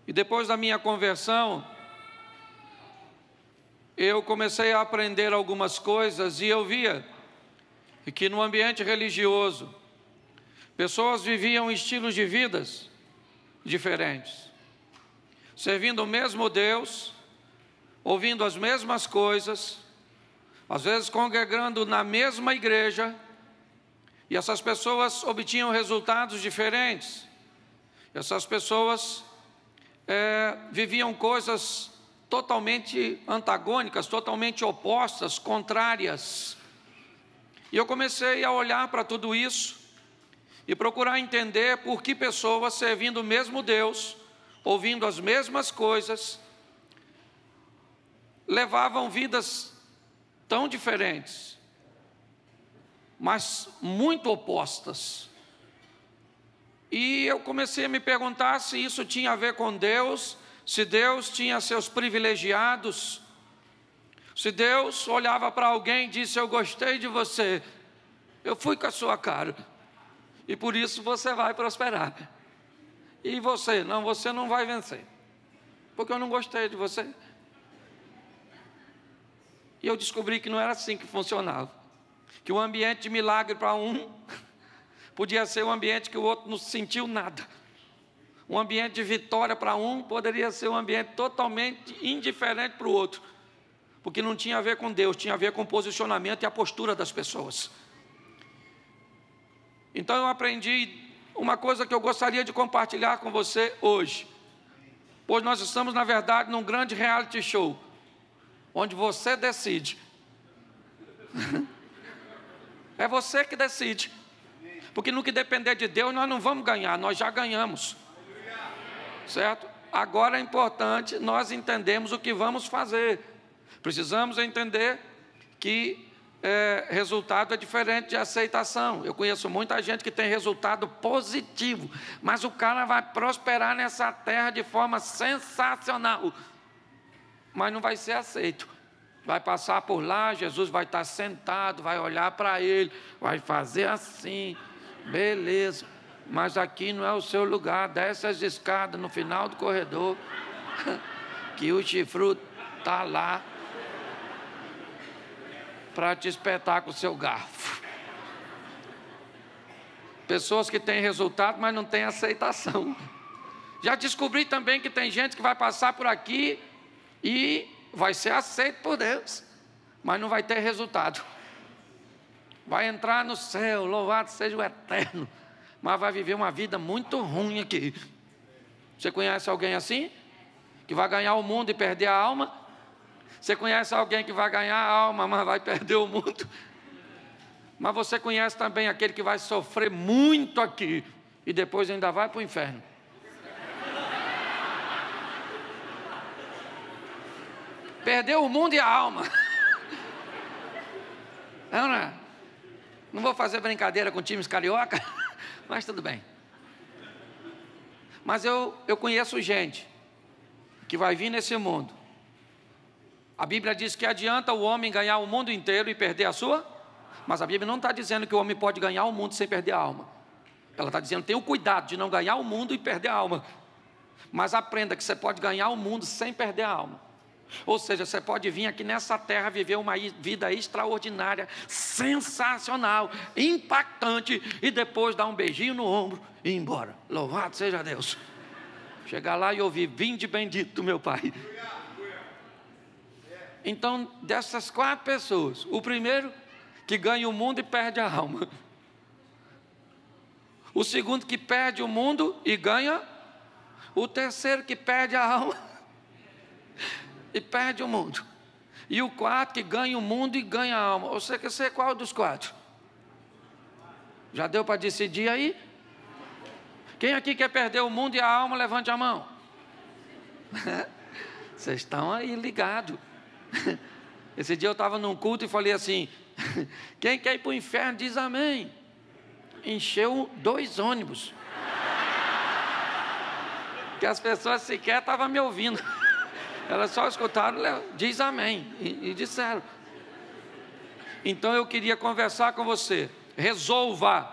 E depois da minha conversão, eu comecei a aprender algumas coisas e eu via que no ambiente religioso, pessoas viviam estilos de vidas diferentes, servindo o mesmo Deus, ouvindo as mesmas coisas, às vezes congregando na mesma igreja, e essas pessoas obtinham resultados diferentes. Essas pessoas viviam coisas totalmente antagônicas, totalmente opostas, contrárias. E eu comecei a olhar para tudo isso e procurar entender por que pessoas servindo o mesmo Deus, ouvindo as mesmas coisas, levavam vidas tão diferentes, mas muito opostas. E eu comecei a me perguntar se isso tinha a ver com Deus, se Deus tinha seus privilegiados, se Deus olhava para alguém e disse: eu gostei de você, eu fui com a sua cara, e por isso você vai prosperar. E você? Não, você não vai vencer, porque eu não gostei de você. E eu descobri que não era assim que funcionava, que o ambiente de milagre para um podia ser um ambiente que o outro não sentiu nada. Um ambiente de vitória para um poderia ser um ambiente totalmente indiferente para o outro, porque não tinha a ver com Deus, tinha a ver com o posicionamento e a postura das pessoas. Então eu aprendi uma coisa que eu gostaria de compartilhar com você hoje, pois nós estamos, na verdade, num grande reality show, onde você decide. É você que decide, porque no que depender de Deus nós não vamos ganhar, nós já ganhamos, certo? Agora é importante nós entendermos o que vamos fazer. Precisamos entender que resultado é diferente de aceitação. Eu conheço muita gente que tem resultado positivo, mas o cara vai prosperar nessa terra de forma sensacional, mas não vai ser aceito. Vai passar por lá, Jesus vai estar sentado, vai olhar para ele, vai fazer assim, beleza, mas aqui não é o seu lugar, desce as escadas no final do corredor, que o chifruto está lá para te espetar com o seu garfo. Pessoas que têm resultado, mas não têm aceitação. Já descobri também que tem gente que vai passar por aqui e vai ser aceito por Deus, mas não vai ter resultado. Vai entrar no céu, louvado seja o Eterno, mas vai viver uma vida muito ruim aqui. Você conhece alguém assim? Que vai ganhar o mundo e perder a alma? Você conhece alguém que vai ganhar a alma, mas vai perder o mundo? Mas você conhece também aquele que vai sofrer muito aqui e depois ainda vai para o inferno? Perdeu o mundo e a alma. Não vou fazer brincadeira com times carioca, mas tudo bem. Mas eu conheço gente que vai vir nesse mundo. A Bíblia diz que adianta o homem ganhar o mundo inteiro e perder a sua, mas a Bíblia não está dizendo que o homem pode ganhar o mundo sem perder a alma. Ela está dizendo: tenha o cuidado de não ganhar o mundo e perder a alma, mas aprenda que você pode ganhar o mundo sem perder a alma. Ou seja, você pode vir aqui nessa terra viver uma vida extraordinária, sensacional, impactante, e depois dar um beijinho no ombro e ir embora. Louvado seja Deus. Chegar lá e ouvir: vinde bendito do meu Pai. Então, dessas 4 pessoas, o primeiro que ganha o mundo e perde a alma, o segundo que perde o mundo e ganha, o terceiro que perde a alma e perde o mundo, e o quarto que ganha o mundo e ganha a alma. Você quer ser qual dos 4? Já deu para decidir aí? Quem aqui quer perder o mundo e a alma, levante a mão. Vocês estão aí ligados. Esse dia eu estava num culto e falei assim: quem quer ir para o inferno diz amém. Encheu 2 ônibus, que as pessoas sequer estavam me ouvindo. Elas só escutaram, diz amém, e disseram. Então eu queria conversar com você. Resolva,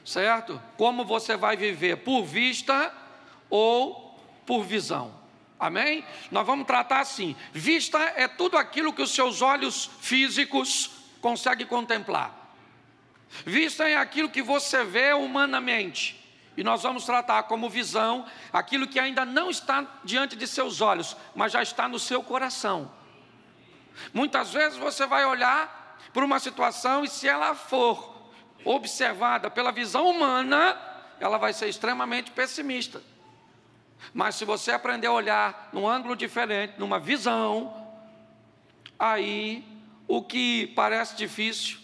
certo? Como você vai viver, por vista ou por visão. Amém? Nós vamos tratar assim: vista é tudo aquilo que os seus olhos físicos conseguem contemplar. Vista é aquilo que você vê humanamente. E nós vamos tratar como visão aquilo que ainda não está diante de seus olhos, mas já está no seu coração. Muitas vezes você vai olhar para uma situação e, se ela for observada pela visão humana, ela vai ser extremamente pessimista. Mas se você aprender a olhar num ângulo diferente, numa visão, aí o que parece difícil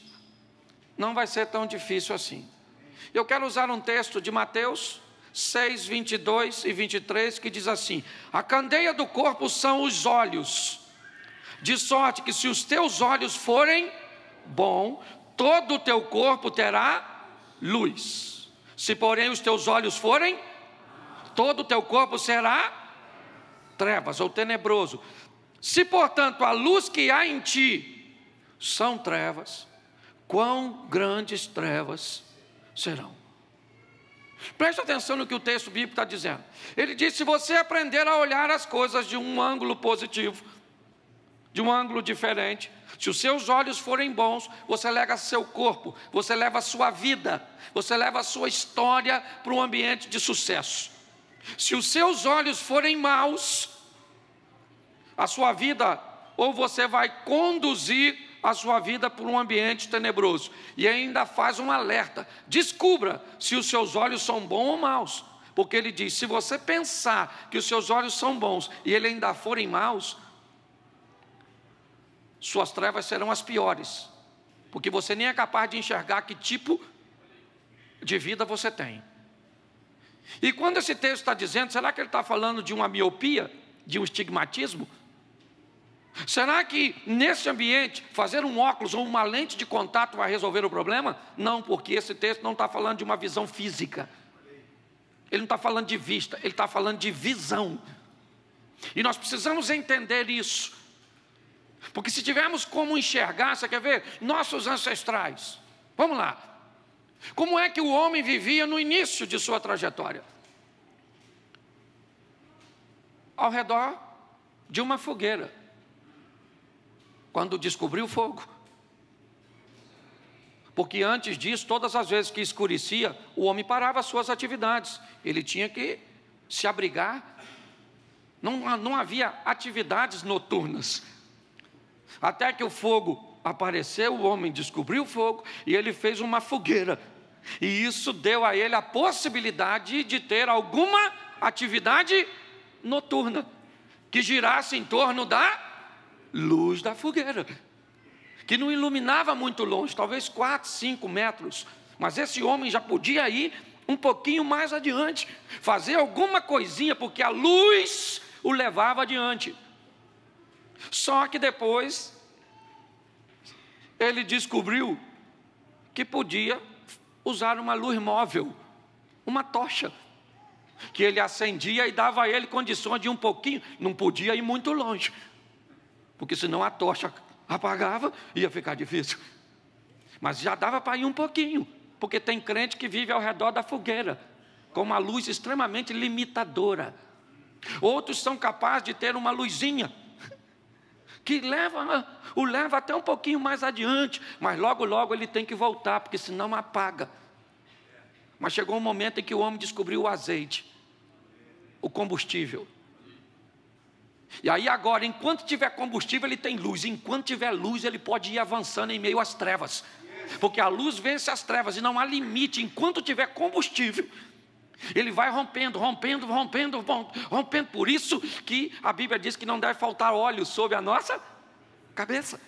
não vai ser tão difícil assim. Eu quero usar um texto de Mateus 6, 22 e 23, que diz assim: a candeia do corpo são os olhos, de sorte que se os teus olhos forem bons, todo o teu corpo terá luz. Se porém os teus olhos forem, todo o teu corpo será trevas ou tenebroso. Se portanto a luz que há em ti são trevas, quão grandes trevas serão. Preste atenção no que o texto bíblico está dizendo. Ele diz: se você aprender a olhar as coisas de um ângulo positivo, de um ângulo diferente, se os seus olhos forem bons, você leva seu corpo, você leva a sua vida, você leva a sua história para um ambiente de sucesso. Se os seus olhos forem maus, a sua vida, ou você vai conduzir a sua vida por um ambiente tenebroso. E ainda faz um alerta: descubra se os seus olhos são bons ou maus, porque ele diz: se você pensar que os seus olhos são bons e eles ainda forem maus, suas trevas serão as piores, porque você nem é capaz de enxergar que tipo de vida você tem. E quando esse texto está dizendo, será que ele está falando de uma miopia, de um estigmatismo? Será que nesse ambiente fazer um óculos ou uma lente de contato vai resolver o problema? Não, porque esse texto não está falando de uma visão física. Ele não está falando de vista, ele está falando de visão. E nós precisamos entender isso. Porque se tivermos como enxergar, você quer ver? Nossos ancestrais. Vamos lá. Como é que o homem vivia no início de sua trajetória? Ao redor de uma fogueira. Quando descobriu o fogo. Porque antes disso, todas as vezes que escurecia, o homem parava as suas atividades. Ele tinha que se abrigar. Não havia atividades noturnas. Até que o fogo apareceu, o homem descobriu o fogo e ele fez uma fogueira. E isso deu a ele a possibilidade de ter alguma atividade noturna que girasse em torno da luz da fogueira, que não iluminava muito longe, talvez 4, 5 metros, mas esse homem já podia ir um pouquinho mais adiante, fazer alguma coisinha, porque a luz o levava adiante. Só que depois ele descobriu que podia usar uma luz móvel, uma tocha, que ele acendia e dava a ele condições de ir um pouquinho, não podia ir muito longe, porque senão a tocha apagava e ia ficar difícil. Mas já dava para ir um pouquinho, porque tem crente que vive ao redor da fogueira, com uma luz extremamente limitadora. Outros são capazes de ter uma luzinha, que o leva até um pouquinho mais adiante, mas logo logo ele tem que voltar, porque senão apaga. Mas chegou um momento em que o homem descobriu o azeite, o combustível. E aí agora, enquanto tiver combustível, ele tem luz. Enquanto tiver luz, ele pode ir avançando em meio às trevas. Porque a luz vence as trevas e não há limite. Enquanto tiver combustível, ele vai rompendo. Por isso que a Bíblia diz que não deve faltar óleo sobre a nossa cabeça.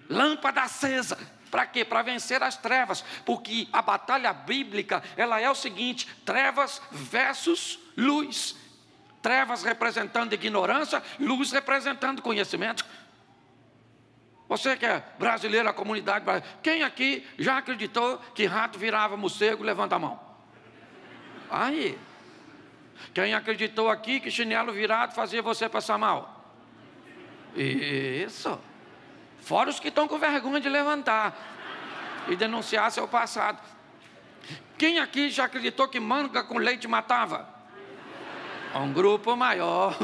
Lâmpada acesa. Para quê? Para vencer as trevas. Porque a batalha bíblica, ela é o seguinte: trevas versus luz. Trevas representando ignorância, luz representando conhecimento. Você que é brasileiro, a comunidade brasileira, quem aqui já acreditou que rato virava morcego? Levanta a mão. Aí. Quem acreditou aqui que chinelo virado fazia você passar mal? Isso. Fora os que estão com vergonha de levantar e denunciar seu passado. Quem aqui já acreditou que manga com leite matava? Um grupo maior.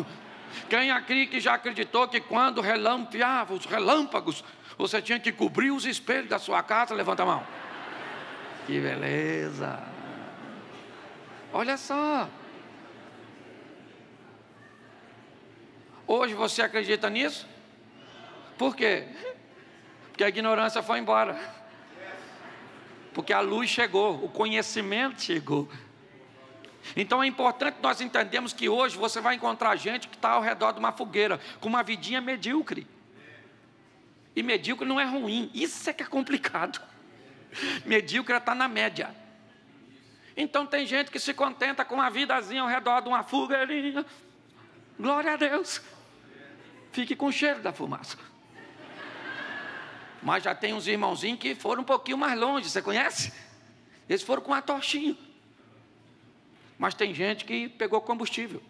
Quem aqui que já acreditou que quando relampeava os relâmpagos, você tinha que cobrir os espelhos da sua casa? Levanta a mão. Que beleza. Olha só. Hoje você acredita nisso? Por quê? Porque a ignorância foi embora. Porque a luz chegou, o conhecimento chegou. Então é importante nós entendermos que hoje você vai encontrar gente que está ao redor de uma fogueira, com uma vidinha medíocre. E medíocre não é ruim, isso é que é complicado. Medíocre está na média. Então tem gente que se contenta com uma vidazinha ao redor de uma fogueirinha. Glória a Deus. Fique com o cheiro da fumaça. Mas já tem uns irmãozinhos que foram um pouquinho mais longe, você conhece? Eles foram com uma tochinha. Mas tem gente que pegou combustível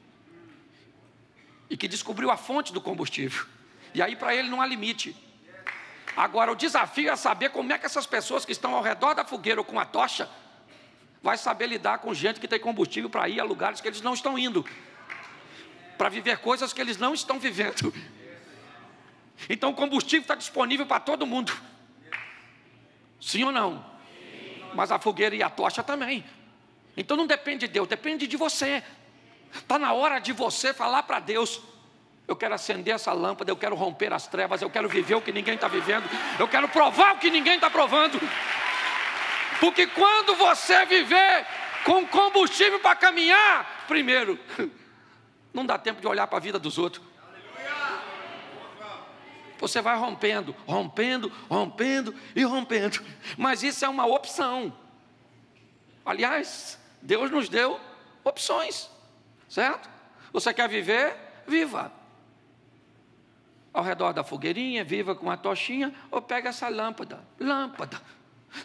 e que descobriu a fonte do combustível. E aí para ele não há limite. Agora o desafio é saber como é que essas pessoas que estão ao redor da fogueira ou com a tocha vai saber lidar com gente que tem combustível para ir a lugares que eles não estão indo, para viver coisas que eles não estão vivendo. Então o combustível está disponível para todo mundo. Sim ou não? Mas a fogueira e a tocha também. Então não depende de Deus, depende de você. Está na hora de você falar para Deus: eu quero acender essa lâmpada, eu quero romper as trevas, eu quero viver o que ninguém está vivendo, eu quero provar o que ninguém está provando. Porque quando você viver com combustível para caminhar, primeiro, não dá tempo de olhar para a vida dos outros. Você vai rompendo, rompendo, rompendo e rompendo. Mas isso é uma opção. Aliás, Deus nos deu opções, certo? Você quer viver? Viva. Ao redor da fogueirinha, viva com a tochinha, ou pega essa lâmpada.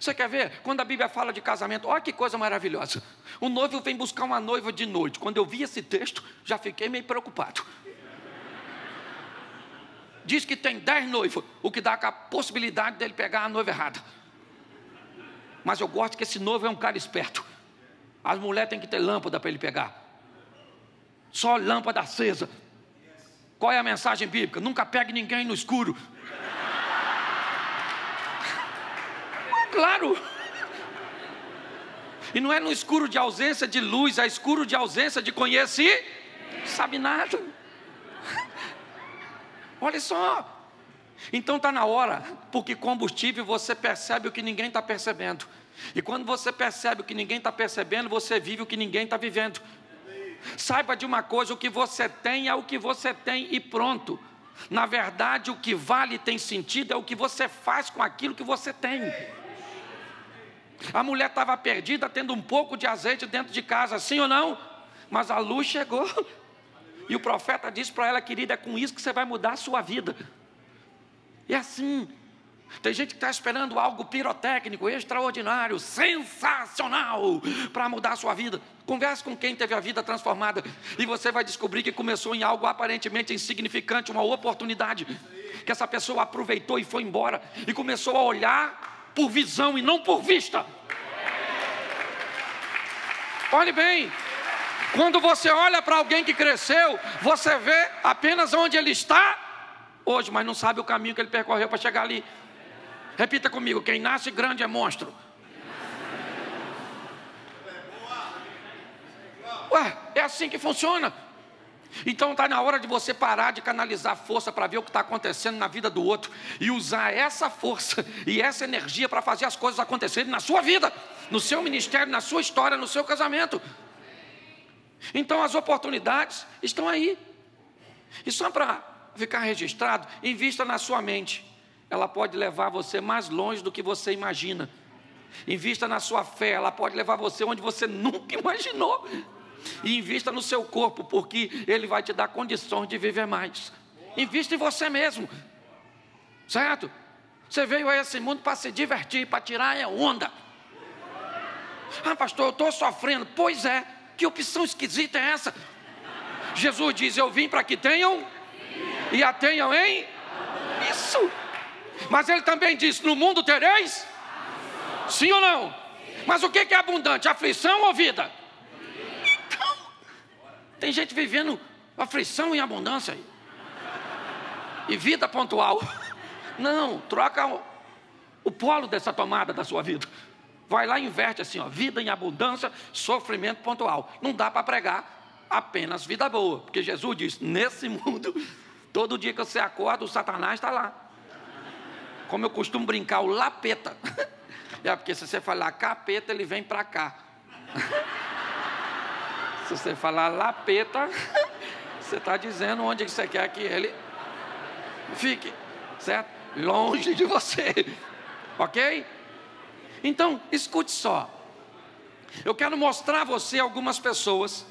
Você quer ver? Quando a Bíblia fala de casamento, olha que coisa maravilhosa. O noivo vem buscar uma noiva de noite. Quando eu vi esse texto, já fiquei meio preocupado. Diz que tem 10 noivos, o que dá a possibilidade dele pegar a noiva errada. Mas eu gosto que esse noivo é um cara esperto. As mulheres têm que ter lâmpada para ele pegar. Só lâmpada acesa. Qual é a mensagem bíblica? Nunca pegue ninguém no escuro. Claro. E não é no escuro de ausência de luz, é escuro de ausência de conhecimento. Sabe nada. Olha só. Então está na hora, porque combustível você percebe o que ninguém está percebendo. E quando você percebe o que ninguém está percebendo, você vive o que ninguém está vivendo. Saiba de uma coisa: o que você tem é o que você tem e pronto. Na verdade, o que vale e tem sentido é o que você faz com aquilo que você tem. A mulher estava perdida, tendo um pouco de azeite dentro de casa, sim ou não? Mas a luz chegou. E o profeta disse para ela: querida, é com isso que você vai mudar a sua vida. E assim, tem gente que está esperando algo pirotécnico, extraordinário, sensacional, para mudar a sua vida. Converse com quem teve a vida transformada, e você vai descobrir que começou em algo aparentemente insignificante, uma oportunidade, que essa pessoa aproveitou e foi embora, e começou a olhar por visão e não por vista. Olhe bem, quando você olha para alguém que cresceu, você vê apenas onde ele está hoje, mas não sabe o caminho que ele percorreu para chegar ali. Repita comigo: quem nasce grande é monstro. Ué, é assim que funciona. Então está na hora de você parar de canalizar força para ver o que está acontecendo na vida do outro e usar essa força e essa energia para fazer as coisas acontecerem na sua vida, no seu ministério, na sua história, no seu casamento. Então as oportunidades estão aí. E só para ficar registrado, invista na sua mente. Ela pode levar você mais longe do que você imagina. Invista na sua fé, ela pode levar você onde você nunca imaginou. E invista no seu corpo, porque ele vai te dar condições de viver mais. Invista em você mesmo, certo? Você veio a esse mundo para se divertir, para tirar a onda. Ah, pastor, eu estou sofrendo. Pois é, que opção esquisita é essa? Jesus diz: eu vim para que tenham e a tenham em isso. Mas ele também disse: no mundo tereis? Sim ou não? Mas o que é abundante? Aflição ou vida? Então, Tem gente vivendo aflição em abundância e vida pontual. Não, troca o polo dessa tomada da sua vida. Vai lá e inverte assim, ó, vida em abundância, sofrimento pontual. Não dá para pregar apenas vida boa, porque Jesus diz, nesse mundo, todo dia que você acorda, o Satanás está lá. Como eu costumo brincar, o lapeta. É porque se você falar capeta, ele vem para cá. Se você falar lapeta, você está dizendo onde você quer que ele fique, certo? Longe de você, ok? Então, escute só. Eu quero mostrar a você algumas pessoas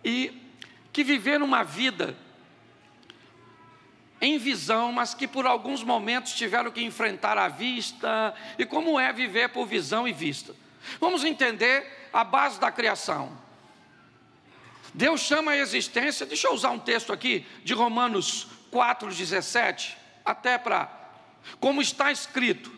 que viveram uma vida em visão, mas que por alguns momentos tiveram que enfrentar a vista, e como é viver por visão e vista. Vamos entender a base da criação. Deus chama a existência, deixa eu usar um texto aqui, de Romanos 4,17, até para, como está escrito,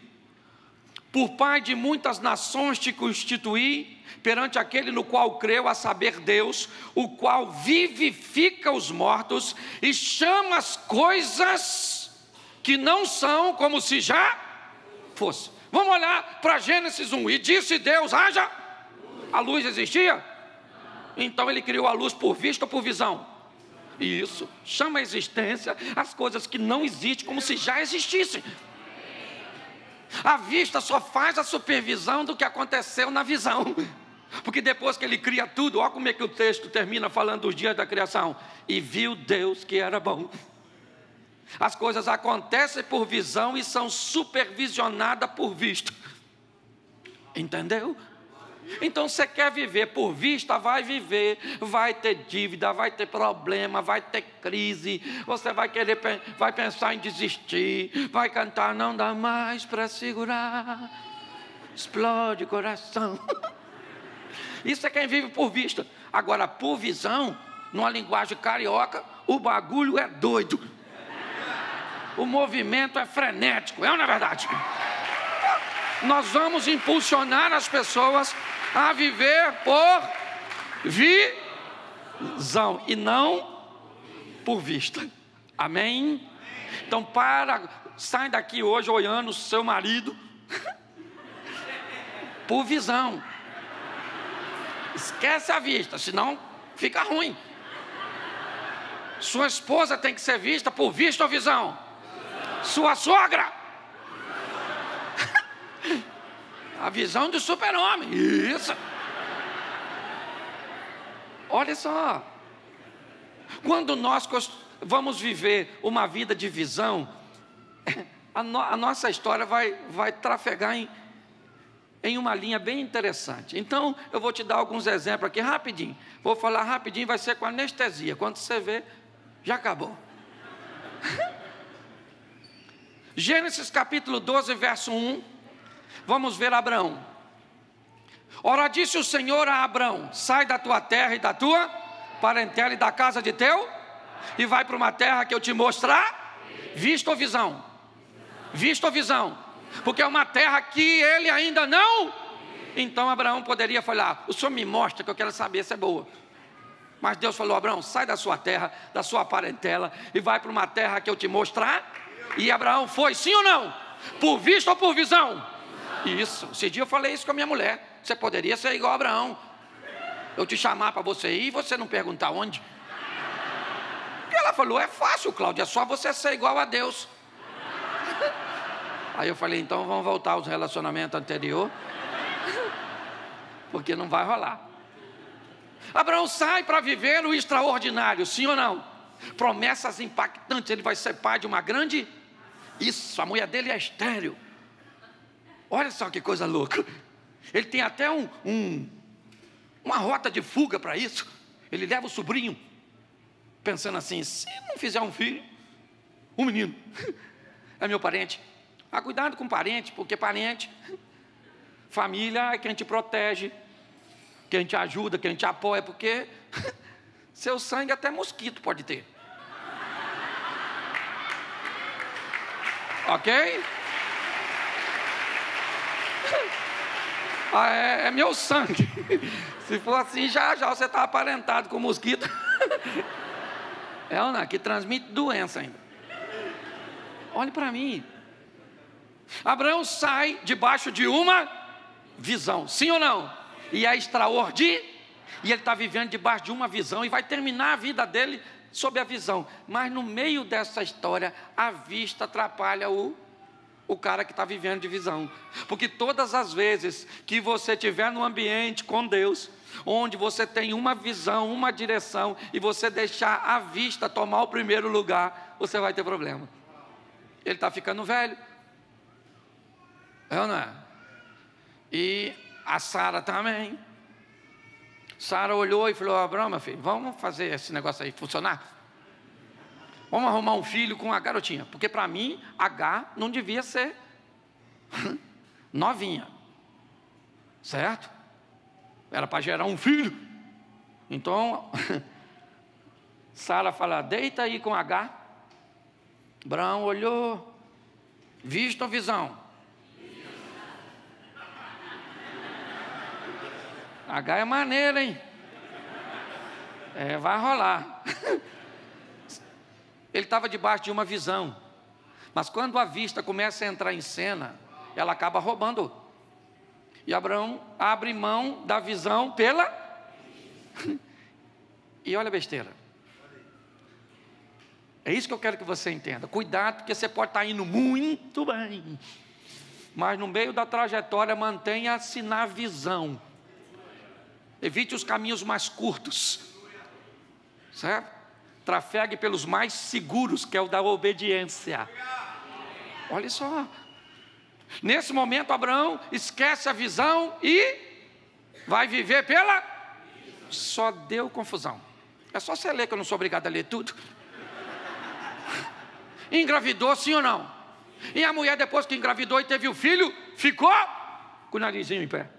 por Pai de muitas nações te constituí, perante aquele no qual creu, a saber Deus, o qual vivifica os mortos e chama as coisas que não são como se já fosse. Vamos olhar para Gênesis 1, e disse Deus, haja, a luz existia? Então ele criou a luz por vista ou por visão? Isso, chama a existência as coisas que não existem como se já existissem. A vista só faz a supervisão do que aconteceu na visão. Porque depois que ele cria tudo, olha como é que o texto termina falando dos dias da criação. E viu Deus que era bom. As coisas acontecem por visão e são supervisionadas por vista. Entendeu? Então você quer viver por vista, vai viver, vai ter dívida, vai ter problema, vai ter crise, você vai pensar em desistir, vai cantar, não dá mais para segurar, explode o coração. Isso é quem vive por vista. Agora, por visão, numa linguagem carioca, o bagulho é doido, o movimento é frenético, não é verdade? Nós vamos impulsionar as pessoas a viver por visão e não por vista. Amém? Então sai daqui hoje olhando o seu marido por visão. Esquece a vista, senão fica ruim. Sua esposa tem que ser vista por vista ou visão? Sua sogra, a visão do super-homem. Isso. Olha só. Quando nós vamos viver uma vida de visão, a nossa história vai trafegar em uma linha bem interessante. Então, eu vou te dar alguns exemplos aqui rapidinho. Vou falar rapidinho, vai ser com anestesia. Quando você vê, já acabou. Gênesis capítulo 12, verso 1. Vamos ver Abraão. Ora, disse o Senhor a Abraão: sai da tua terra e da tua parentela e da casa de teu, e vai para uma terra que eu te mostrar. Vista ou visão? Vista ou visão? Porque é uma terra que ele ainda não. Então Abraão poderia falar: o Senhor me mostra, que eu quero saber se é boa. Mas Deus falou: Abraão, sai da sua terra, da sua parentela, e vai para uma terra que eu te mostrar. E Abraão foi, sim ou não? Por vista ou por visão? Isso, esse dia eu falei isso com a minha mulher. Você poderia ser igual a Abraão, eu te chamar para você ir e você não perguntar onde. E ela falou: é fácil, Cláudia, é só você ser igual a Deus. Aí eu falei: então vamos voltar aos relacionamentos anteriores, porque não vai rolar. Abraão sai para viver o extraordinário, sim ou não? Promessas impactantes, ele vai ser pai de uma grande. Isso, a mulher dele é estéril. Olha só que coisa louca. Ele tem até uma rota de fuga para isso. Ele leva o sobrinho, pensando assim: se não fizer um filho, um menino, é meu parente. Cuidado com parente, porque parente, família é quem te protege, quem te ajuda, quem te apoia, porque seu sangue até mosquito pode ter. Ok? Ah, é meu sangue. Se for assim, já você está aparentado com mosquito. É ou não? Que transmite doença ainda. Olhe para mim. Abraão sai debaixo de uma visão, sim ou não? E é extraordinário. E ele está vivendo debaixo de uma visão e vai terminar a vida dele sob a visão. Mas no meio dessa história, a vista atrapalha o cara que está vivendo de visão. Porque todas as vezes que você estiver num ambiente com Deus, onde você tem uma visão, uma direção, e você deixar a vista tomar o primeiro lugar, você vai ter problema. Ele está ficando velho. É ou não é? E a Sara também. Sara olhou e falou: Abraão, meu filho, vamos fazer esse negócio aí funcionar? Vamos arrumar um filho com a garotinha. Porque para mim, H não devia ser novinha. Certo? Era para gerar um filho. Então, Sara fala: deita aí com H. Abraão olhou. Vista ou visão? H é maneiro, hein? Vai rolar. Ele estava debaixo de uma visão. Mas quando a vista começa a entrar em cena, ela acaba roubando. E Abraão abre mão da visão pela... E olha a besteira. É isso que eu quero que você entenda. Cuidado, porque você pode estar indo muito bem, mas no meio da trajetória mantenha-se na visão. Evite os caminhos mais curtos, certo? Trafegue pelos mais seguros, que é o da obediência. Olha só. Nesse momento, Abraão esquece a visão e vai viver pela... Só deu confusão. É só você ler, que eu não sou obrigado a ler tudo. Engravidou, sim ou não? E a mulher, depois que engravidou e teve o filho, ficou com o narizinho em pé.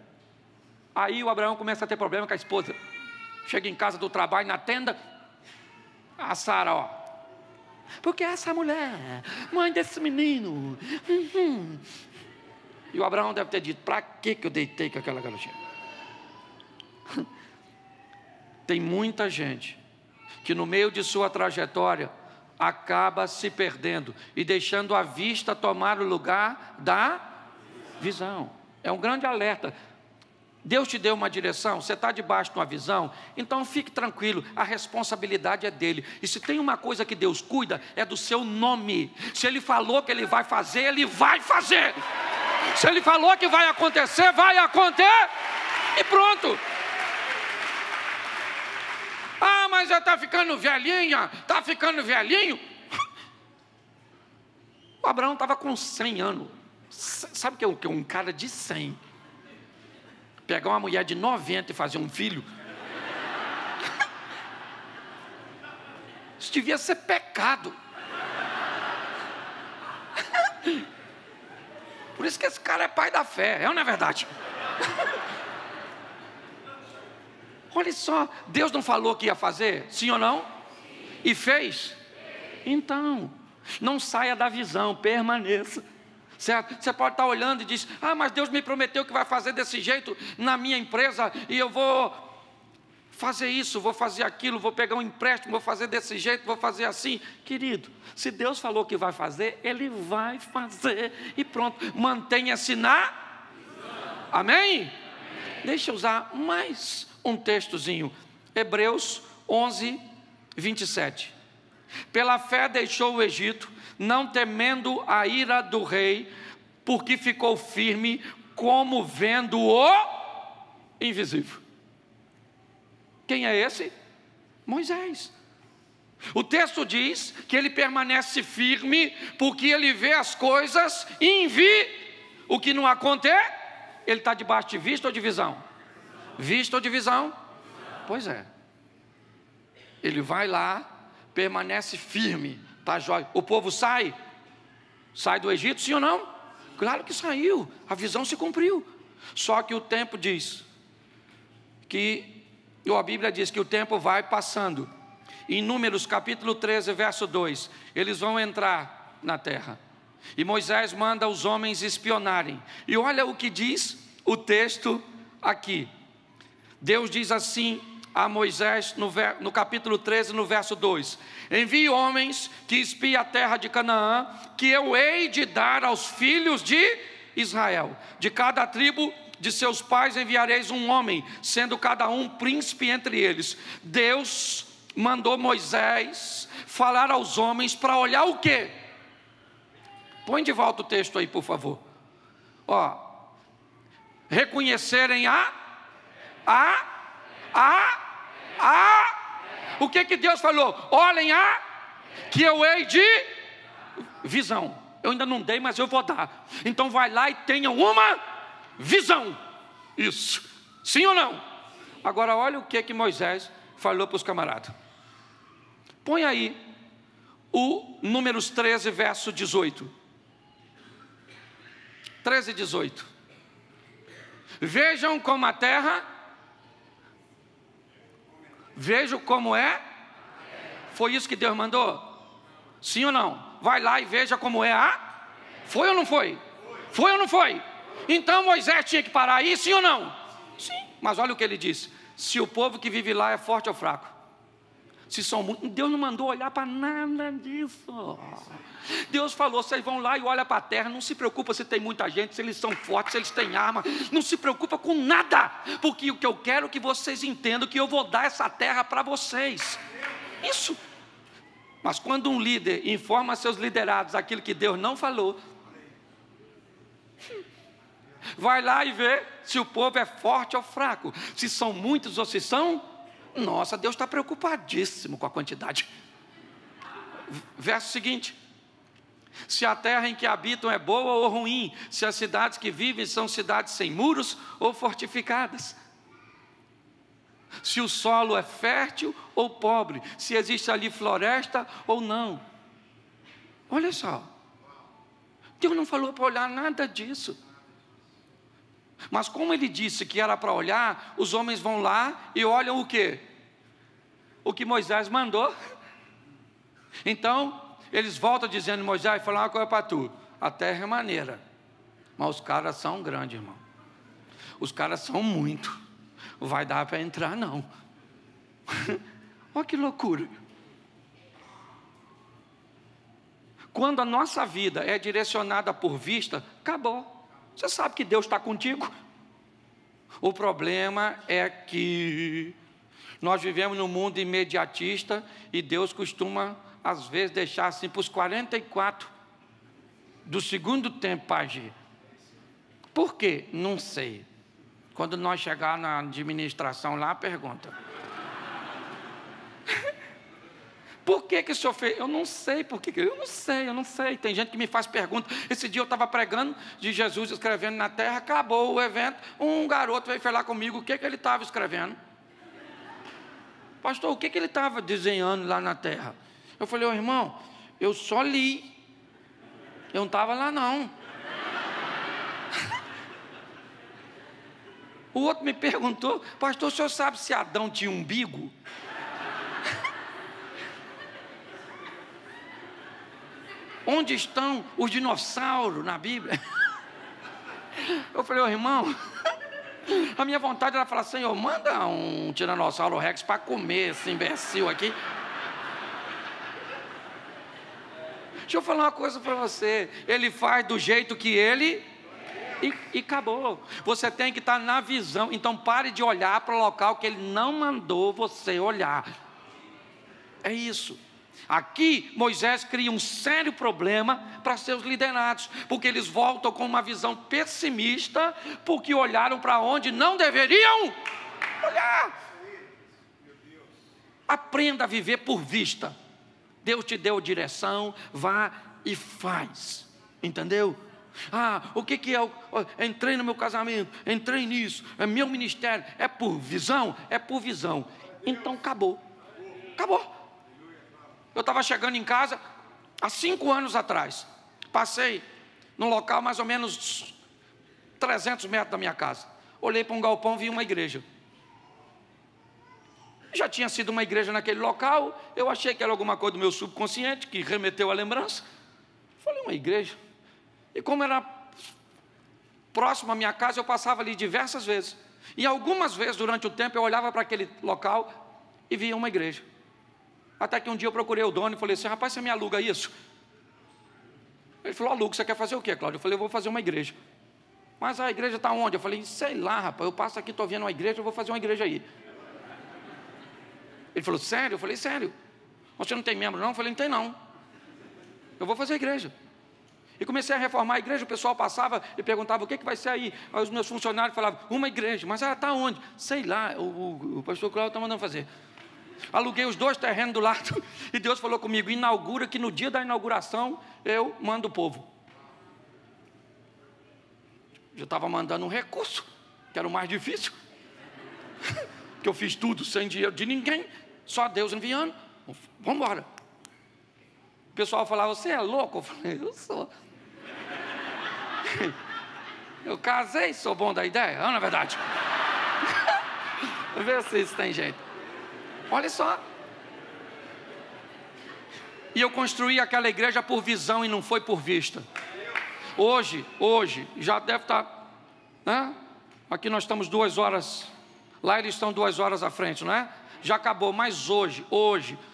Aí o Abraão começa a ter problema com a esposa. Chega em casa do trabalho, na tenda, a Sara, ó: porque essa mulher, mãe desse menino. E o Abraão deve ter dito: para que eu deitei com aquela garotinha? Tem muita gente que no meio de sua trajetória acaba se perdendo e deixando a vista tomar o lugar da visão. É um grande alerta. Deus te deu uma direção, você está debaixo de uma visão, então fique tranquilo, a responsabilidade é dele. E se tem uma coisa que Deus cuida, é do seu nome. Se Ele falou que Ele vai fazer, Ele vai fazer. Se Ele falou que vai acontecer, vai acontecer. E pronto. Ah, mas já está ficando velhinha, está ficando velhinho. O Abraão estava com 100 anos. Sabe o que é um cara de 100? Pegar uma mulher de 90 e fazer um filho. Isso devia ser pecado. Por isso que esse cara é pai da fé, é ou não é verdade? Olha só, Deus não falou que ia fazer, sim ou não? E fez? Então, não saia da visão, permaneça. Certo? Você pode estar olhando e diz: ah, mas Deus me prometeu que vai fazer desse jeito na minha empresa, e eu vou fazer isso, vou fazer aquilo, vou pegar um empréstimo, vou fazer desse jeito, vou fazer assim. Querido, se Deus falou que vai fazer, Ele vai fazer, e pronto, mantenha-se na... Amém? Deixa eu usar mais um textozinho, Hebreus 11, 27. Pela fé deixou o Egito, não temendo a ira do rei, porque ficou firme, como vendo o invisível. Quem é esse? Moisés. O texto diz que ele permanece firme, porque ele vê as coisas o que não acontece. Ele está debaixo de vista ou de visão? Vista ou de visão? Pois é. Ele vai lá, permanece firme, tá jóia. O povo sai do Egito, sim ou não? Claro que saiu, a visão se cumpriu. Só que o tempo diz a Bíblia diz que o tempo vai passando. Em Números capítulo 13, verso 2, eles vão entrar na terra. E Moisés manda os homens espionarem. E olha o que diz o texto aqui. Deus diz assim a Moisés, no capítulo 13, no verso 2: envie homens que espiem a terra de Canaã, que eu hei de dar aos filhos de Israel. De cada tribo de seus pais enviareis um homem, sendo cada um príncipe entre eles. Deus mandou Moisés falar aos homens para olhar o quê? Põe de volta o texto aí, por favor. Reconhecerem o que Deus falou? Olhem que eu hei de visão. Eu ainda não dei, mas eu vou dar. Então vai lá e tenham uma visão. Isso. Sim ou não? Agora olha o que Moisés falou para os camaradas. Põe aí o Números 13, verso 18. 13 e 18. Vejam como a terra, vejam como é. Foi isso que Deus mandou? Sim ou não? Vai lá e veja como é Foi ou não foi? Foi ou não foi? Então Moisés tinha que parar aí, sim ou não? Sim. Mas olha o que ele disse: se o povo que vive lá é forte ou fraco. Se são muitos, Deus não mandou olhar para nada disso. Deus falou: vocês vão lá e olham para a terra. Não se preocupa se tem muita gente, se eles são fortes, se eles têm arma. Não se preocupa com nada, porque o que eu quero é que vocês entendam que eu vou dar essa terra para vocês. Isso. Mas quando um líder informa a seus liderados aquilo que Deus não falou, vai lá e vê se o povo é forte ou fraco, se são muitos ou se são. Nossa, Deus está preocupadíssimo com a quantidade. Verso seguinte: se a terra em que habitam é boa ou ruim, se as cidades que vivem são cidades sem muros ou fortificadas, se o solo é fértil ou pobre, se existe ali floresta ou não. Olha só, Deus não falou para olhar nada disso. Mas como ele disse que era para olhar, os homens vão lá e olham o quê? O que Moisés mandou. Então, eles voltam dizendo: Moisés, falar uma coisa para tu, a terra é maneira, mas os caras são grandes, irmão. Os caras são muito. Não vai dar para entrar, não. Olha que loucura. Quando a nossa vida é direcionada por vista, acabou. Você sabe que Deus está contigo. O problema é que nós vivemos num mundo imediatista e Deus costuma, às vezes, deixar assim para os 44 do segundo tempo para agir. Por quê? Não sei. Quando nós chegar na administração lá, pergunta. Por que o senhor fez? Eu não sei por que. Eu não sei. Tem gente que me faz pergunta. Esse dia eu estava pregando de Jesus escrevendo na terra, acabou o evento, um garoto veio falar comigo o que ele estava escrevendo. Pastor, o que ele estava desenhando lá na terra? Eu falei: irmão, eu só li. Eu não estava lá não. O outro me perguntou: pastor, o senhor sabe se Adão tinha umbigo? Onde estão os dinossauros na Bíblia? Eu falei: irmão, a minha vontade era falar: Senhor, manda um tiranossauro rex para comer esse imbecil aqui. Deixa eu falar uma coisa para você: ele faz do jeito que ele e acabou. Você tem que estar na visão. Então pare de olhar para o local que ele não mandou você olhar. É isso. Aqui Moisés cria um sério problema para seus liderados, porque eles voltam com uma visão pessimista, porque olharam para onde não deveriam olhar. Aprenda a viver por vista. Deus te deu direção, vá e faz. Entendeu? O que é? Entrei no meu casamento, entrei nisso, é meu ministério, é por visão? É por visão. Então acabou. Eu estava chegando em casa há 5 anos atrás. Passei num local mais ou menos 300 metros da minha casa. Olhei para um galpão, vi uma igreja. Já tinha sido uma igreja naquele local. Eu achei que era alguma coisa do meu subconsciente que remeteu à lembrança. Falei: uma igreja. E como era próximo à minha casa, eu passava ali diversas vezes. E algumas vezes, durante o tempo, eu olhava para aquele local e via uma igreja. Até que um dia eu procurei o dono e falei assim: rapaz, você me aluga isso? Ele falou: aluga, você quer fazer o quê, Cláudio? Eu falei: eu vou fazer uma igreja. Mas a igreja está onde? Eu falei: sei lá, rapaz, eu passo aqui, estou vendo uma igreja, eu vou fazer uma igreja aí. Ele falou: sério? Eu falei: sério. Você não tem membro não? Eu falei: não tem não. Eu vou fazer a igreja. E comecei a reformar a igreja, o pessoal passava e perguntava: o que vai ser aí? Aí os meus funcionários falavam: uma igreja. Mas ela está onde? Sei lá, o pastor Cláudio está mandando fazer. Aluguei os 2 terrenos do lado e Deus falou comigo: inaugura, que no dia da inauguração eu mando o povo. Eu estava mandando um recurso, que era o mais difícil, que eu fiz tudo sem dinheiro de ninguém, só Deus enviando. Vamos embora. O pessoal falava: você é louco? Eu falei: eu sou. Eu casei, sou bom da ideia, não é verdade? Vê se isso tem jeito. Olha só. E eu construí aquela igreja por visão e não foi por vista. Hoje, já deve estar, né? Aqui nós estamos 2 horas, lá eles estão 2 horas à frente, não é? Já acabou, mas hoje,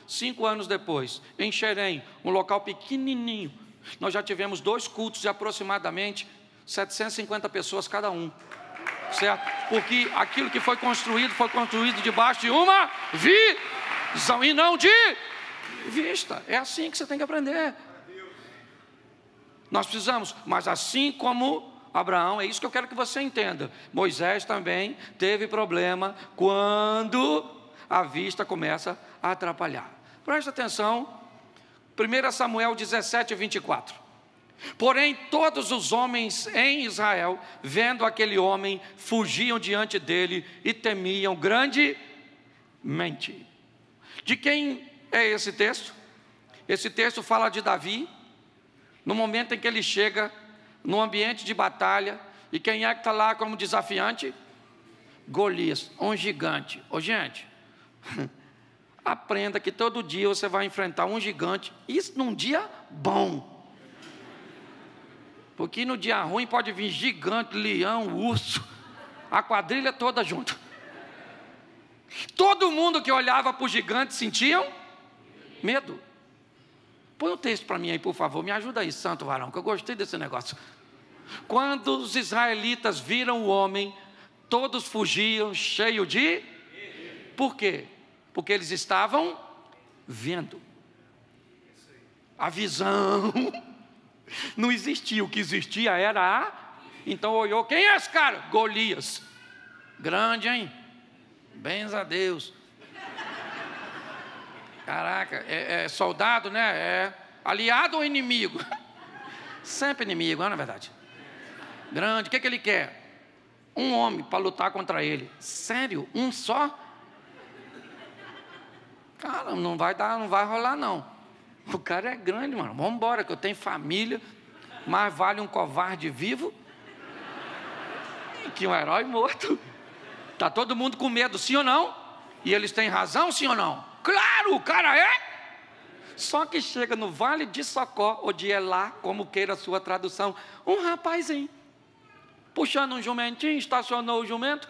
5 anos depois, em Xerém, um local pequenininho, nós já tivemos 2 cultos de aproximadamente 750 pessoas cada um. Certo? Porque aquilo que foi construído debaixo de uma visão e não de vista. É assim que você tem que aprender. Nós precisamos, mas assim como Abraão, é isso que eu quero que você entenda. Moisés também teve problema quando a vista começa a atrapalhar. Presta atenção, 1 Samuel 17, 24. Porém, todos os homens em Israel, vendo aquele homem, fugiam diante dele e temiam grandemente. De quem é esse texto? Esse texto fala de Davi, no momento em que ele chega no ambiente de batalha. E quem é que está lá como desafiante? Golias, um gigante. Ô gente, aprenda que todo dia você vai enfrentar um gigante, isso num dia bom. Porque no dia ruim pode vir gigante, leão, urso, a quadrilha toda junto. Todo mundo que olhava para o gigante sentiam medo. Põe o texto para mim aí, por favor, me ajuda aí, santo varão, que eu gostei desse negócio. Quando os israelitas viram o homem, todos fugiam cheios de... Por quê? Porque eles estavam vendo. A visão... Não existia, o que existia era a... Então olhou: quem é esse cara? Golias. Grande, hein? Bens a Deus. Caraca, é soldado, né? É aliado ou inimigo? Sempre inimigo, não é verdade? Grande, o que ele quer? Um homem para lutar contra ele. Sério? Um só? Cara, não vai rolar não. O cara é grande, mano. Vamos embora, que eu tenho família. Mais vale um covarde vivo que um herói morto. Está todo mundo com medo, sim ou não? E eles têm razão, sim ou não? Claro, o cara é. Só que chega no Vale de Socó, ou de Elá, como queira a sua tradução, um rapazinho, puxando um jumentinho, estacionou o jumento.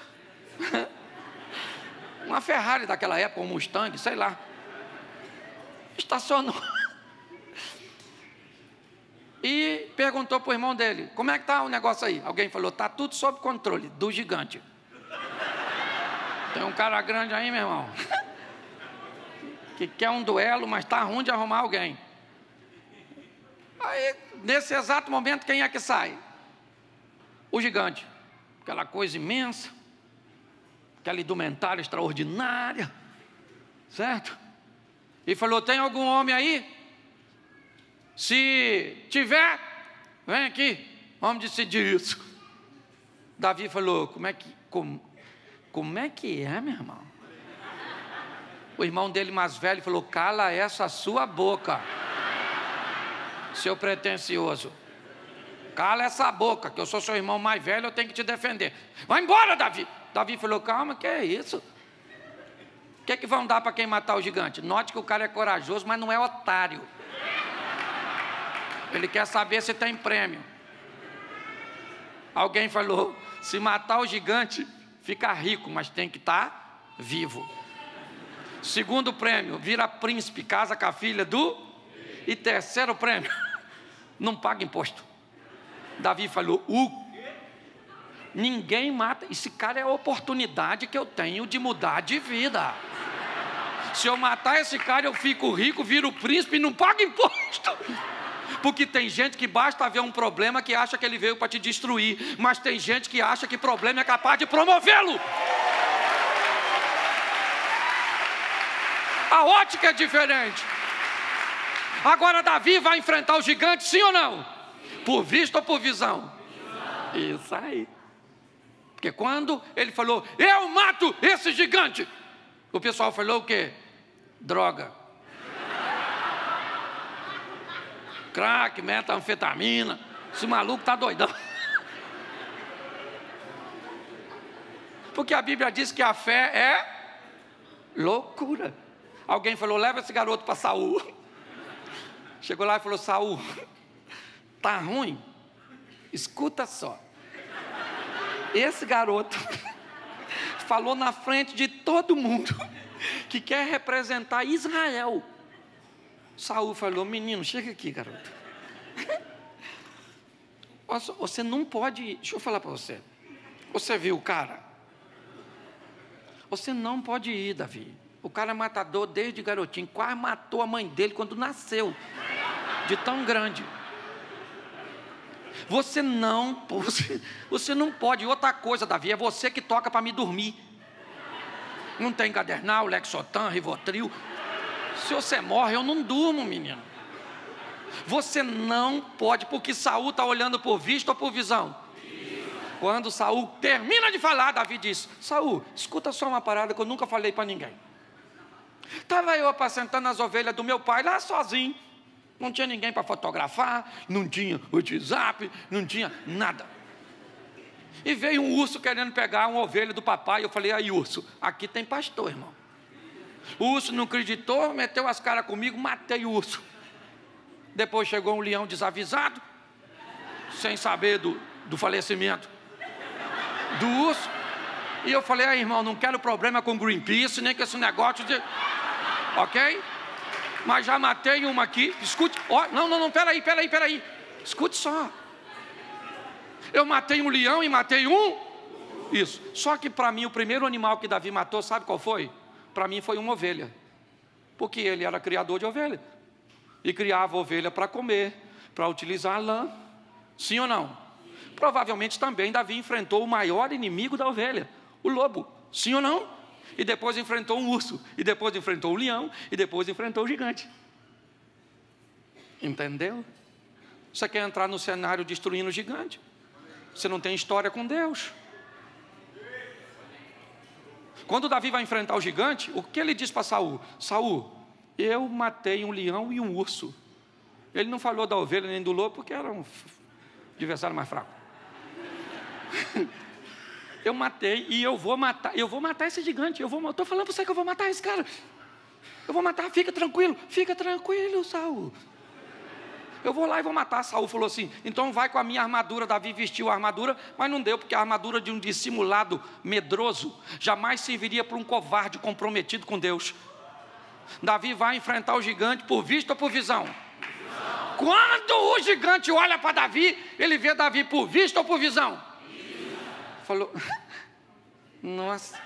Uma Ferrari daquela época, um Mustang, sei lá. Estacionou. E perguntou para o irmão dele: como é que está o negócio aí? Alguém falou: está tudo sob controle do gigante. Tem um cara grande aí, meu irmão, que quer um duelo, mas está ruim de arrumar alguém. Aí, nesse exato momento, quem é que sai? O gigante. Aquela coisa imensa, aquela indumentária extraordinária, certo? E falou: tem algum homem aí? Se tiver, vem aqui, vamos decidir isso. Davi falou: como é que é, meu irmão? O irmão dele mais velho falou: cala essa sua boca, seu pretensioso. Cala essa boca, que eu sou seu irmão mais velho, eu tenho que te defender. Vai embora, Davi. Davi falou: calma, que é isso? O que vão dar para quem matar o gigante? Note que o cara é corajoso, mas não é otário. Ele quer saber se tem prêmio. Alguém falou: se matar o gigante, fica rico, mas tem que estar vivo. Segundo prêmio, vira príncipe, casa com a filha do... E terceiro prêmio, não paga imposto. Davi falou: ninguém mata. Esse cara é a oportunidade que eu tenho de mudar de vida. Se eu matar esse cara, eu fico rico, viro príncipe e não pago imposto. Porque tem gente que basta ver um problema que acha que ele veio para te destruir, mas tem gente que acha que problema é capaz de promovê-lo. A ótica é diferente. Agora Davi vai enfrentar o gigante, sim ou não? Por vista ou por visão? Isso aí. Porque quando ele falou: eu mato esse gigante, o pessoal falou o quê? Droga. Crack, metanfetamina. Esse maluco tá doidão. Porque a Bíblia diz que a fé é loucura. Alguém falou: leva esse garoto para Saul. Chegou lá e falou: Saul, tá ruim? Escuta só. Esse garoto falou na frente de todo mundo que quer representar Israel. Saul falou: menino, chega aqui, garoto. Você não pode... Deixa eu falar para você. Você viu o cara? Você não pode ir, Davi. O cara é matador desde garotinho. Quase matou a mãe dele quando nasceu. De tão grande. Você não pode. E outra coisa, Davi, é você que toca para me dormir. Não tem Gadernal, Lexotan, Rivotril. Se você morre, eu não durmo, menino. Você não pode, porque Saul está olhando por vista ou por visão? Quando Saul termina de falar, Davi diz: Saul, escuta só uma parada que eu nunca falei para ninguém. Estava eu apacentando as ovelhas do meu pai lá sozinho. Não tinha ninguém para fotografar, não tinha WhatsApp, não tinha nada. E veio um urso querendo pegar uma ovelha do papai. Eu falei: aí, urso, aqui tem pastor, irmão. O urso não acreditou, meteu as caras comigo, matei o urso. Depois chegou um leão desavisado, sem saber do falecimento do urso. E eu falei: aí, irmão, não quero problema com Greenpeace, nem com esse negócio de... Ok? Mas já matei uma aqui. Escute, não, peraí. Escute só. Eu matei um leão e matei um... Isso. Só que para mim, o primeiro animal que Davi matou, sabe qual foi? Para mim foi uma ovelha. Porque ele era criador de ovelha. E criava ovelha para comer, para utilizar a lã. Sim ou não? Provavelmente também Davi enfrentou o maior inimigo da ovelha, o lobo. Sim ou não? E depois enfrentou um urso, e depois enfrentou um leão, e depois enfrentou o gigante. Entendeu? Você quer entrar no cenário destruindo o gigante? Você não tem história com Deus. Quando Davi vai enfrentar o gigante, o que ele diz para Saul? Saul, eu matei um leão e um urso. Ele não falou da ovelha nem do lobo, porque era um adversário mais fraco. Eu matei e eu vou matar esse gigante. Eu estou falando para você que eu vou matar esse cara. Eu vou matar, fica tranquilo, Saul. Eu vou lá e vou matar. Saul falou assim: então vai com a minha armadura. Davi vestiu a armadura, mas não deu, porque a armadura de um dissimulado medroso jamais serviria para um covarde comprometido com Deus. Davi vai enfrentar o gigante por vista ou por visão? Quando o gigante olha para Davi, ele vê Davi por vista ou por visão? Falou: nossa,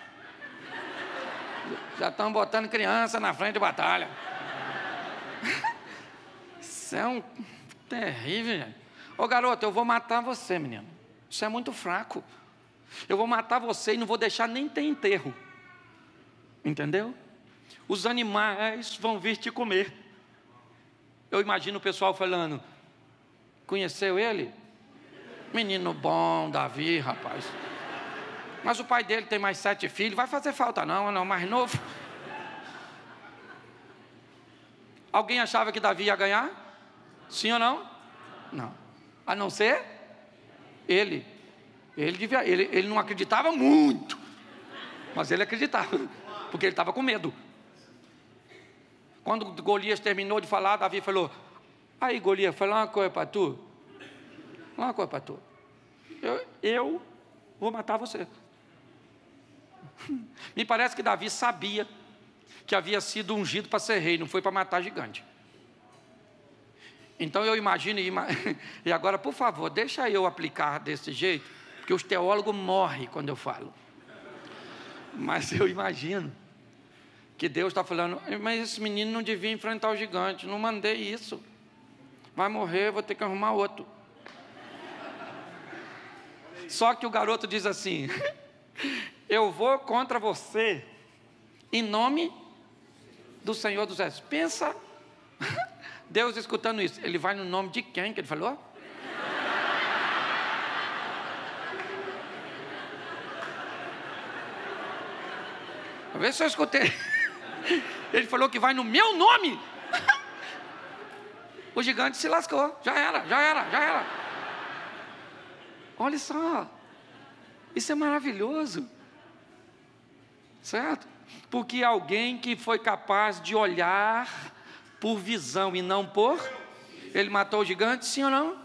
já estão botando criança na frente de batalha. Isso é um terrível, gente. Ô garoto, eu vou matar você, menino. Isso é muito fraco. Eu vou matar você e não vou deixar nem ter enterro. Entendeu? Os animais vão vir te comer. Eu imagino o pessoal falando: conheceu ele? Menino bom, Davi, rapaz. Mas o pai dele tem mais 7 filhos. Vai fazer falta não, mais novo. Alguém achava que Davi ia ganhar? Sim ou não? Não. A não ser ele. Ele não acreditava muito, mas ele acreditava, porque ele estava com medo. Quando Golias terminou de falar, Davi falou: aí, Golias, fala uma coisa para tu. eu vou matar você. Me parece que Davi sabia que havia sido ungido para ser rei, não foi para matar gigante. Então eu imagino, e agora por favor, deixa eu aplicar desse jeito, porque os teólogos morrem quando eu falo. Mas eu imagino que Deus está falando, mas esse menino não devia enfrentar o gigante, não mandei isso. Vai morrer, vou ter que arrumar outro. Só que o garoto diz assim, eu vou contra você, em nome do Senhor dos Exércitos. Pensa, Deus escutando isso, ele vai no nome de quem que ele falou? Vê se eu escutei. Ele falou que vai no meu nome. O gigante se lascou. Já era. Olha só. Isso é maravilhoso. Certo? Porque alguém que foi capaz de olhar por visão e não por... Ele matou o gigante, sim ou não?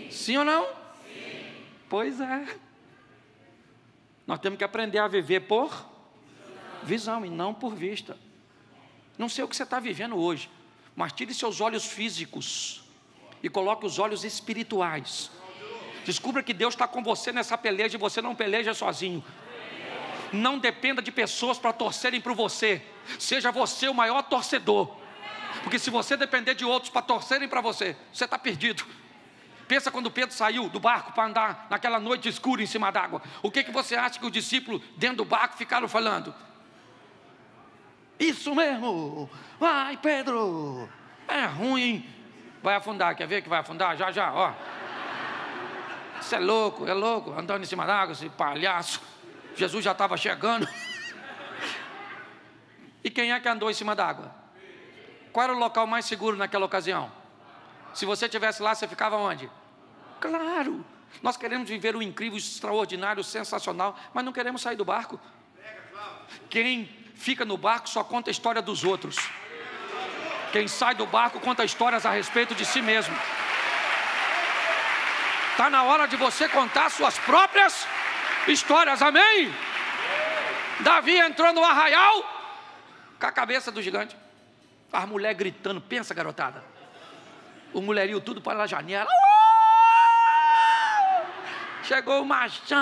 Sim ou não? Sim. Pois é. Nós temos que aprender a viver por visão e não por vista. Não sei o que você está vivendo hoje, mas tire seus olhos físicos e coloque os olhos espirituais. Descubra que Deus está com você nessa peleja e você não peleja sozinho. Não dependa de pessoas para torcerem por você. Seja você o maior torcedor. Porque se você depender de outros para torcerem para você, você está perdido. Pensa quando Pedro saiu do barco para andar naquela noite escura em cima d'água. O que você acha que os discípulos dentro do barco ficaram falando? Isso mesmo, vai Pedro, é ruim, vai afundar, quer ver que vai afundar? Já, ó. Isso é louco, andando em cima d'água, esse palhaço. Jesus já estava chegando. E quem é que andou em cima d'água? Qual era o local mais seguro naquela ocasião? Se você estivesse lá, você ficava onde? Claro, nós queremos viver o incrível, extraordinário, sensacional, mas não queremos sair do barco. Quem fica no barco só conta a história dos outros. Quem sai do barco conta histórias a respeito de si mesmo. Está na hora de você contar suas próprias histórias, amém? Davi entrou no arraial com a cabeça do gigante. As mulheres gritando, pensa garotada. O mulherio tudo para a janela. Chegou o machão.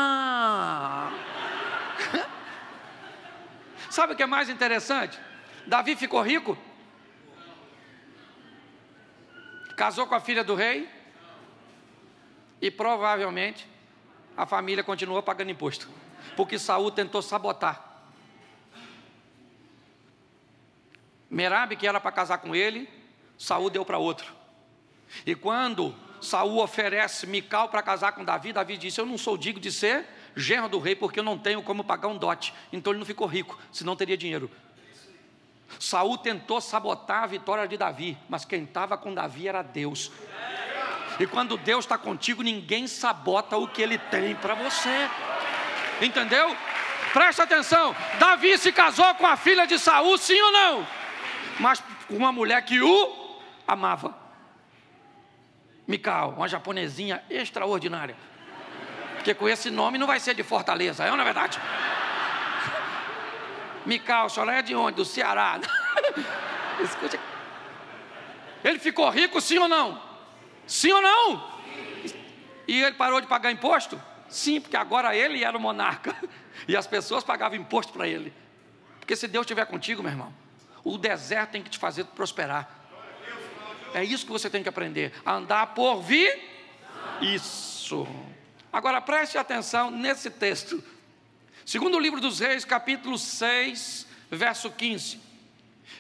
Sabe o que é mais interessante? Davi ficou rico, casou com a filha do rei e provavelmente a família continuou pagando imposto, porque Saul tentou sabotar. Merabe, que era para casar com ele, Saul deu para outro. E quando Saul oferece Mical para casar com Davi, Davi disse, eu não sou digno de ser genro do rei, porque eu não tenho como pagar um dote. Então ele não ficou rico, senão teria dinheiro. Saul tentou sabotar a vitória de Davi, mas quem estava com Davi era Deus. E quando Deus está contigo, ninguém sabota o que Ele tem para você. Entendeu? Presta atenção, Davi se casou com a filha de Saul, sim ou não? Mas com uma mulher que o amava. Mical, uma japonesinha extraordinária. Porque com esse nome não vai ser de Fortaleza, é ou não é verdade? Mical, a senhora é de onde? Do Ceará. Escute. Ele ficou rico, sim ou não? Sim ou não? E ele parou de pagar imposto? Sim, porque agora ele era o monarca. E as pessoas pagavam imposto para ele. Porque se Deus estiver contigo, meu irmão, o deserto tem que te fazer prosperar. É isso que você tem que aprender. A andar por vir. Isso. Agora preste atenção nesse texto. Segundo o livro dos Reis, capítulo 6, verso 15.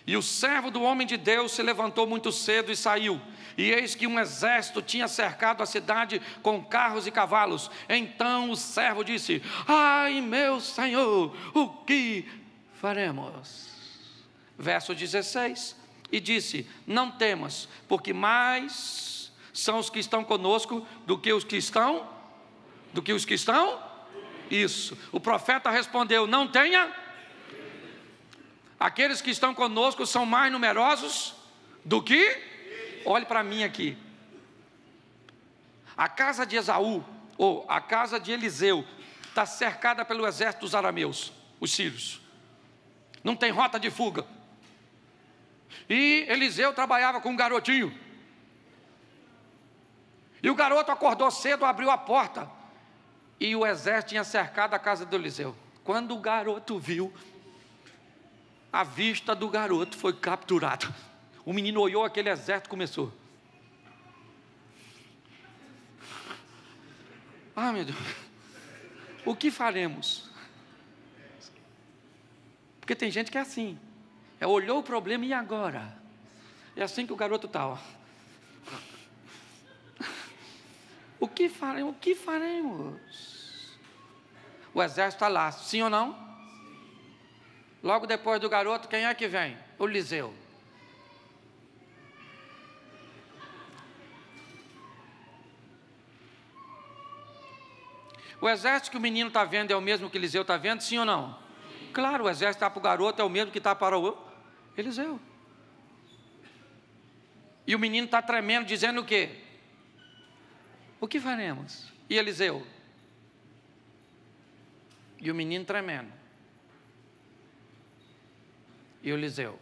E o servo do homem de Deus se levantou muito cedo e saiu. E eis que um exército tinha cercado a cidade com carros e cavalos. Então o servo disse, ai meu senhor, o que faremos? Verso 16. E disse, não temas, porque mais são os que estão conosco do que os que estão... Do que os que estão? Isso. O profeta respondeu, não tenha. Aqueles que estão conosco são mais numerosos do que... Olhe para mim aqui. A casa de Esaú ou a casa de Eliseu, está cercada pelo exército dos arameus, os sírios. Não tem rota de fuga. E Eliseu trabalhava com um garotinho. E o garoto acordou cedo, abriu a porta. E o exército tinha cercado a casa de Eliseu. Quando o garoto viu, a vista do garoto foi capturada. O menino olhou, aquele exército começou. Ah, meu Deus, o que faremos? Porque tem gente que é assim, olhou o problema e agora? É assim que o garoto está, ó. O que faremos? O que faremos? O exército está lá, sim ou não? Logo depois do garoto, quem é que vem? O Eliseu. O exército que o menino está vendo é o mesmo que Eliseu está vendo, sim ou não? Claro, o exército está para o garoto, é o mesmo que está para o Eliseu. E o menino está tremendo, dizendo o quê? O que faremos? E Eliseu? E o menino tremendo. E o Eliseu?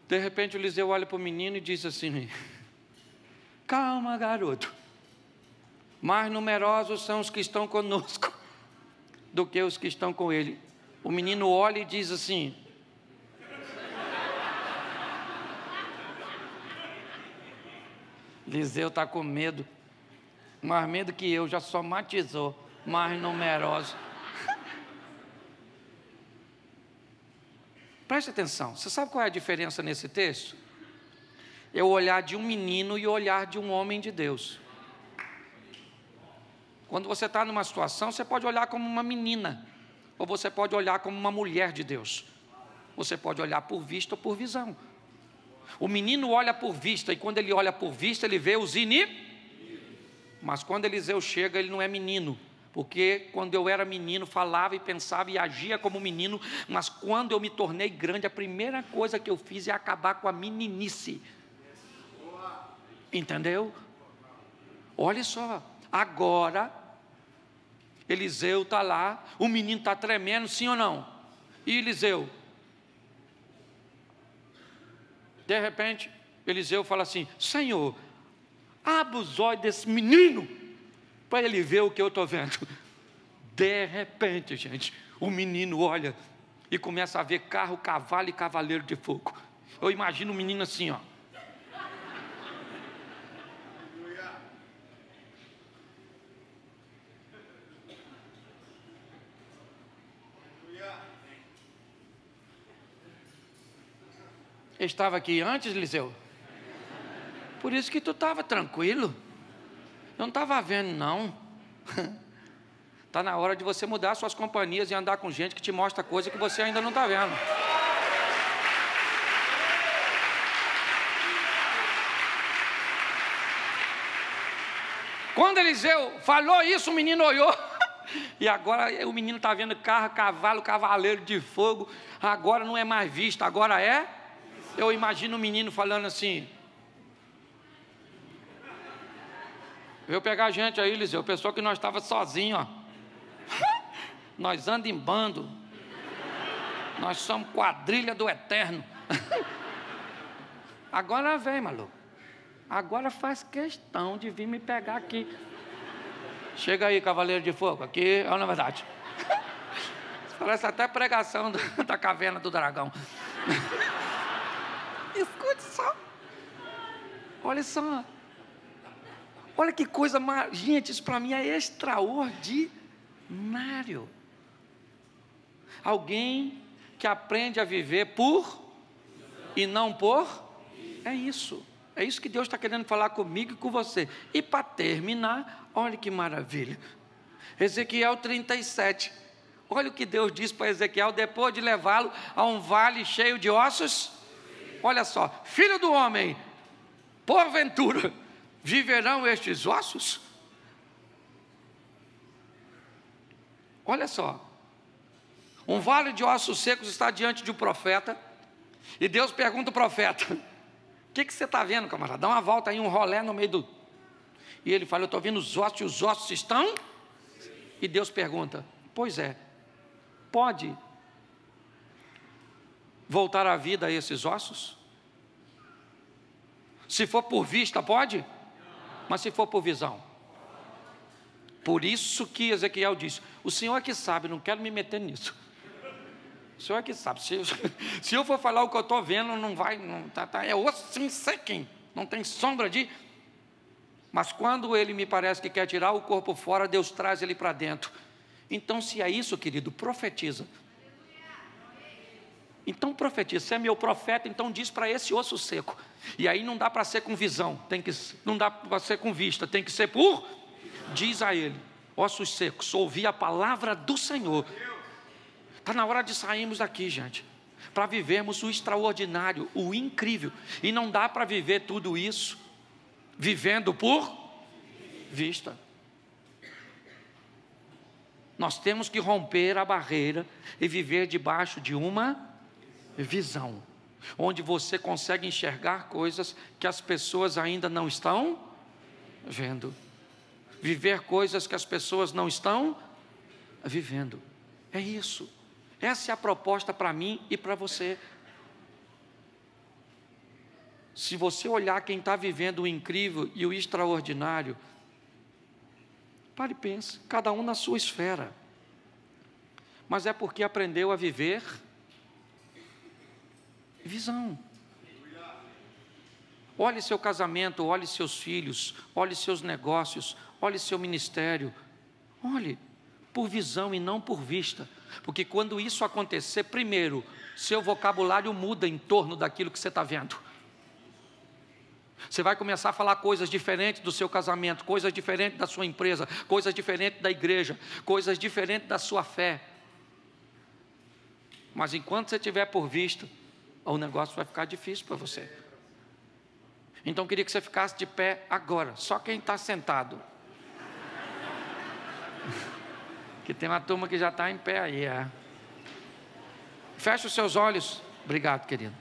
De repente o Eliseu olha para o menino e diz assim: calma, garoto. Mais numerosos são os que estão conosco do que os que estão com ele. O menino olha e diz assim: Eliseu está com medo, mais medo que eu, já somatizou, mais numeroso. Preste atenção, você sabe qual é a diferença nesse texto? É o olhar de um menino e o olhar de um homem de Deus. Quando você está numa situação, você pode olhar como uma menina, ou você pode olhar como uma mulher de Deus. Você pode olhar por vista ou por visão. O menino olha por vista, e quando ele olha por vista, ele vê os Mas quando Eliseu chega, ele não é menino, porque quando eu era menino, falava e pensava e agia como menino, mas quando eu me tornei grande, a primeira coisa que eu fiz é acabar com a meninice. Entendeu? Olha só, agora Eliseu está lá, o menino está tremendo, sim ou não? E Eliseu? De repente, Eliseu fala assim: Senhor, abre os olhos desse menino, para ele ver o que eu estou vendo. De repente, gente, o menino olha e começa a ver carro, cavalo e cavaleiro de fogo. Eu imagino o menino assim, ó. Estava aqui antes, Eliseu? Por isso que tu estava tranquilo. Eu não estava vendo, não. Está na hora de você mudar suas companhias e andar com gente que te mostra coisa que você ainda não está vendo. Quando Eliseu falou isso, o menino olhou. E agora o menino está vendo carro, cavalo, cavaleiro de fogo. Agora não é mais visto, agora é. Eu imagino o menino falando assim: veio pegar a gente aí, Eliseu, pensou que nós estávamos sozinhos, ó. Nós andamos em bando, nós somos quadrilha do eterno. Agora vem, maluco, agora faz questão de vir me pegar aqui. Chega aí, cavaleiro de fogo, aqui é uma verdade. Parece até pregação da caverna do dragão. Escute só. Olha só. Olha que coisa, gente, isso para mim é extraordinário. Alguém que aprende a viver por e não por. É isso que Deus está querendo falar comigo e com você. E para terminar, olha que maravilha. Ezequiel 37. Olha o que Deus diz para Ezequiel depois de levá-lo a um vale cheio de ossos. Olha só: filho do homem, porventura viverão estes ossos? Olha só, um vale de ossos secos está diante de um profeta, e Deus pergunta ao profeta: o que você está vendo, camarada? Dá uma volta aí, um rolé no meio do E ele fala: eu estou vendo os ossos, e os ossos estão... E Deus pergunta: pois é, pode voltar à vida esses ossos? Se for por vista, pode? Mas se for por visão? Por isso que Ezequiel disse: o Senhor é que sabe, não quero me meter nisso. O Senhor é que sabe. Se eu for falar o que eu estou vendo, não vai, é osso sem sequem, não tem sombra de... Mas quando ele me parece que quer tirar o corpo fora, Deus traz ele para dentro. Então, se é isso, querido, profetiza. Então profetiza. Se é meu profeta, então diz para esse osso seco. E aí não dá para ser com visão, não dá para ser com vista, tem que ser por... Diz a ele: ossos secos, ouvi a palavra do Senhor. Está na hora de sairmos daqui, gente, para vivermos o extraordinário, o incrível. E não dá para viver tudo isso vivendo por vista. Nós temos que romper a barreira e viver debaixo de uma visão, onde você consegue enxergar coisas que as pessoas ainda não estão vendo, viver coisas que as pessoas não estão vivendo. É isso. Essa é a proposta para mim e para você. Se você olhar quem está vivendo o incrível e o extraordinário, pare e pense, cada um na sua esfera. Mas é porque aprendeu a viver visão. Olhe seu casamento, olhe seus filhos, olhe seus negócios, olhe seu ministério. Olhe por visão e não por vista. Porque quando isso acontecer, primeiro, seu vocabulário muda em torno daquilo que você está vendo. Você vai começar a falar coisas diferentes do seu casamento, coisas diferentes da sua empresa, coisas diferentes da igreja, coisas diferentes da sua fé. Mas enquanto você estiver por vista, o negócio vai ficar difícil para você. Então eu queria que você ficasse de pé agora, só quem está sentado. Que tem uma turma que já está em pé aí. Feche os seus olhos. Obrigado, querido.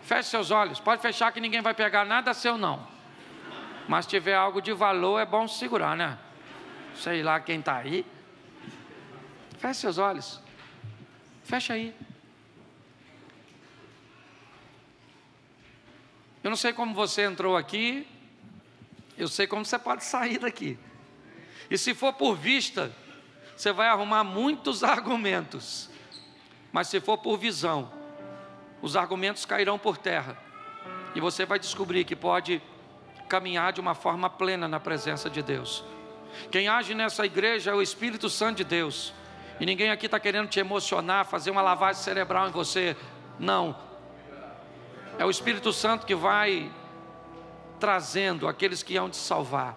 Feche seus olhos, pode fechar que ninguém vai pegar nada seu não. Mas se tiver algo de valor, é bom segurar, né? Sei lá quem está aí. Feche seus olhos. Fecha aí. Eu não sei como você entrou aqui, eu sei como você pode sair daqui. E se for por vista, você vai arrumar muitos argumentos. Mas se for por visão, os argumentos cairão por terra. E você vai descobrir que pode caminhar de uma forma plena na presença de Deus. Quem age nessa igreja é o Espírito Santo de Deus. E ninguém aqui está querendo te emocionar, fazer uma lavagem cerebral em você. Não. É o Espírito Santo que vai trazendo aqueles que hão de salvar.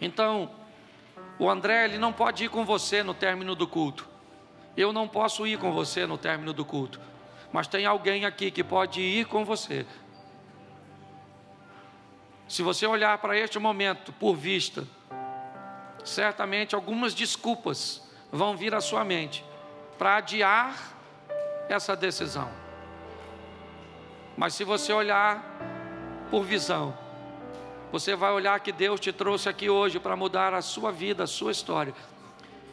Então, o André, ele não pode ir com você no término do culto. Eu não posso ir com você no término do culto. Mas tem alguém aqui que pode ir com você. Se você olhar para este momento por vista, certamente algumas desculpas vão vir à sua mente para adiar essa decisão. Mas se você olhar por visão, você vai olhar que Deus te trouxe aqui hoje para mudar a sua vida, a sua história.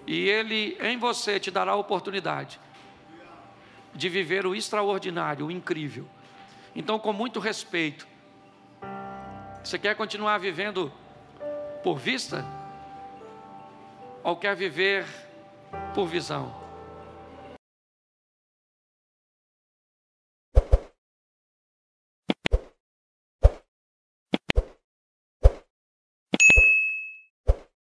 E Ele em você te dará a oportunidade de viver o extraordinário, o incrível. Então, com muito respeito, você quer continuar vivendo por vista? Ou quer viver por visão?